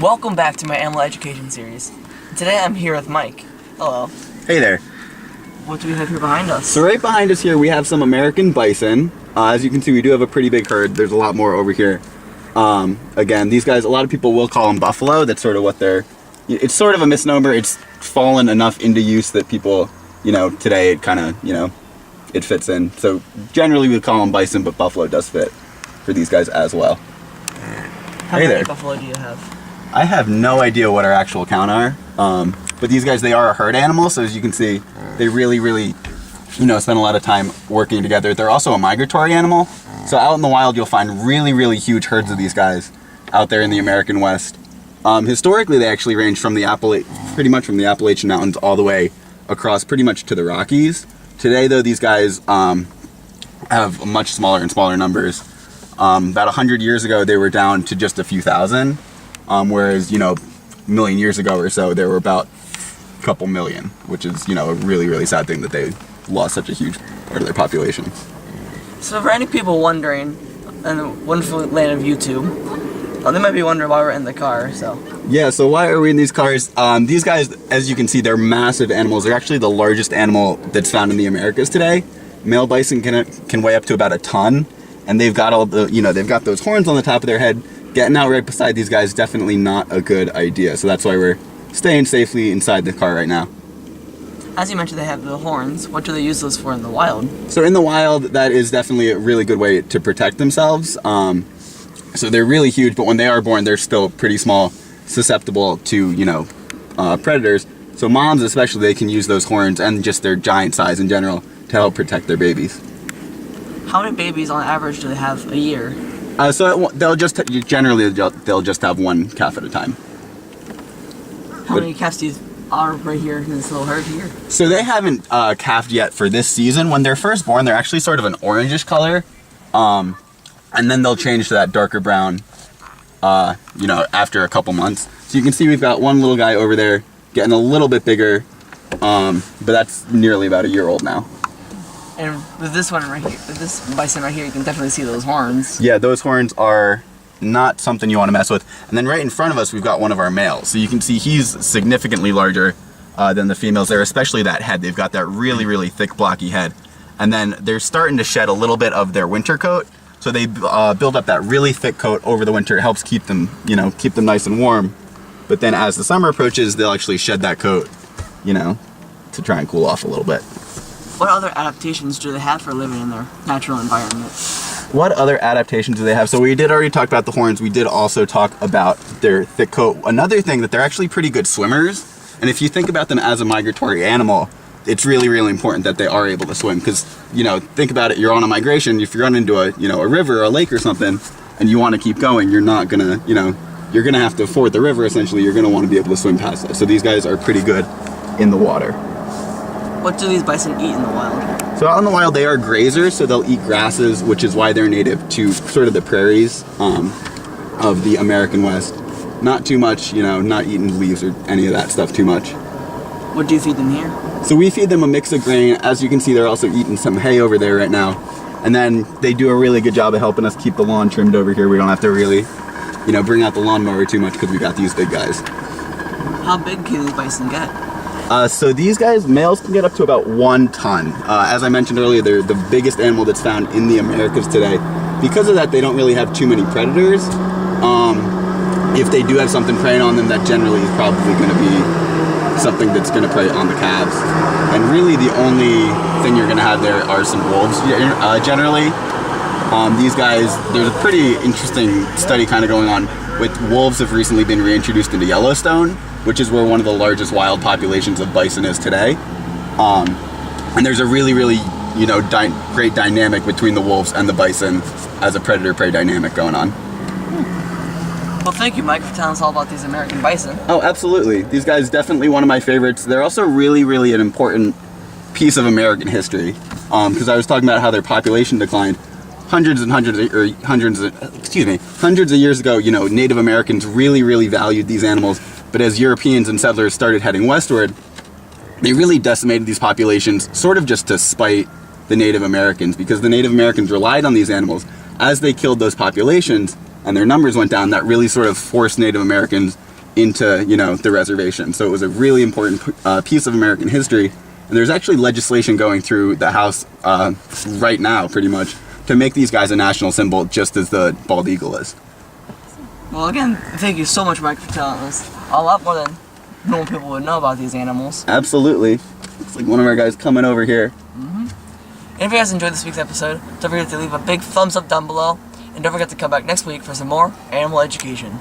Welcome back to my animal education series. Today I'm here with Mike. Hello. Hey there. What do we have here behind us? So right behind us here we have some American bison. As you can see, we do have a pretty big herd. There's a lot more over here. Again, these guys, a lot of people will call them buffalo. That's sort of what they're... It's sort of a misnomer. It's fallen enough into use that people, today it kind of, it fits in. So generally we call them bison, but buffalo does fit for these guys as well. How many buffalo do you have? I have no idea what our actual count are, but these guys, they are a herd animal, so as you can see, they really, spend a lot of time working together. They're also a migratory animal, so out in the wild you'll find really huge herds of these guys out there in the American West. Historically, they actually range from pretty much from the Appalachian Mountains all the way across pretty much to the Rockies. Today, though, these guys have much smaller and smaller numbers. About 100 years ago, they were down to just a few thousand. Whereas, a million years ago or so, there were about a couple million, which is, a really sad thing that they lost such a huge part of their population. So for any people wondering, in the wonderful land of YouTube, they might be wondering why we're in the car, so. Yeah, so why are we in these cars? These guys, as you can see, they're massive animals. They're actually the largest animal that's found in the Americas today. Male bison can weigh up to about a ton, and they've got all the, they've got those horns on the top of their head. Getting out right beside these guys, definitely not a good idea. So that's why we're staying safely inside the car right now. As you mentioned, they have the horns. What do they use those for in the wild? So in the wild, that is definitely a really good way to protect themselves. So they're really huge, but when they are born, they're still pretty small, susceptible to, predators. So moms especially, they can use those horns and just their giant size in general to help protect their babies. How many babies on average do they have a year? So they'll just have one calf at a time. How many calves do you are right here in this little herd here? So they haven't calved yet for this season. When they're first born, they're actually sort of an orangish color, and then they'll change to that darker brown, after a couple months. So you can see we've got one little guy over there getting a little bit bigger, but that's nearly about a year old now. And with this one right here, with this bison right here, you can definitely see those horns. Yeah, those horns are not something you want to mess with. And then right in front of us, we've got one of our males. So you can see he's significantly larger than the females there, especially that head. They've got that really thick, blocky head. And then they're starting to shed a little bit of their winter coat. So they build up that really thick coat over the winter. It helps keep them, keep them nice and warm. But then as the summer approaches, they'll actually shed that coat, to try and cool off a little bit. What other adaptations do they have for living in their natural environment? What other adaptations do they have? So we did already talk about the horns. We did also talk about their thick coat. Another thing, that they're actually pretty good swimmers. And if you think about them as a migratory animal, it's really important that they are able to swim. Because, think about it, you're on a migration. If you run into a river or a lake or something, and you want to keep going, you're not gonna, you're gonna have to ford the river essentially. You're gonna want to be able to swim past that. So these guys are pretty good in the water. What do these bison eat in the wild? So out in the wild, they are grazers, so they'll eat grasses, which is why they're native to sort of the prairies of the American West. Not too much, not eating leaves or any of that stuff too much. What do you feed them here? So we feed them a mix of grain. As you can see, they're also eating some hay over there right now. And then they do a really good job of helping us keep the lawn trimmed over here. We don't have to really, bring out the lawnmower too much because we got these big guys. How big can these bison get? So these guys, males can get up to about 1 ton. As I mentioned earlier, they're the biggest animal that's found in the Americas today. Because of that, they don't really have too many predators. If they do have something preying on them, that generally is probably going to be something that's going to prey on the calves. And really the only thing you're going to have there are some wolves generally. These guys, there's a pretty interesting study kind of going on with wolves have recently been reintroduced into Yellowstone, which is where one of the largest wild populations of bison is today. And there's a really great dynamic between the wolves and the bison as a predator-prey dynamic going on. Well, thank you, Mike, for telling us all about these American bison. Oh, absolutely. These guys definitely one of my favorites. They're also really an important piece of American history. Because I was talking about how their population declined. Hundreds of years ago, Native Americans really valued these animals. But as Europeans and settlers started heading westward, they really decimated these populations, sort of just to spite the Native Americans, because the Native Americans relied on these animals. As they killed those populations and their numbers went down, that really sort of forced Native Americans into, you know, the reservation. So it was a really important piece of American history. And there's actually legislation going through the House right now, pretty much, to make these guys a national symbol, just as the bald eagle is. Well, again, thank you so much, Mike, for telling us a lot more than normal people would know about these animals. Absolutely. Looks like one of our guys coming over here. And if you guys enjoyed this week's episode, don't forget to leave a big thumbs up down below. And don't forget to come back next week for some more animal education.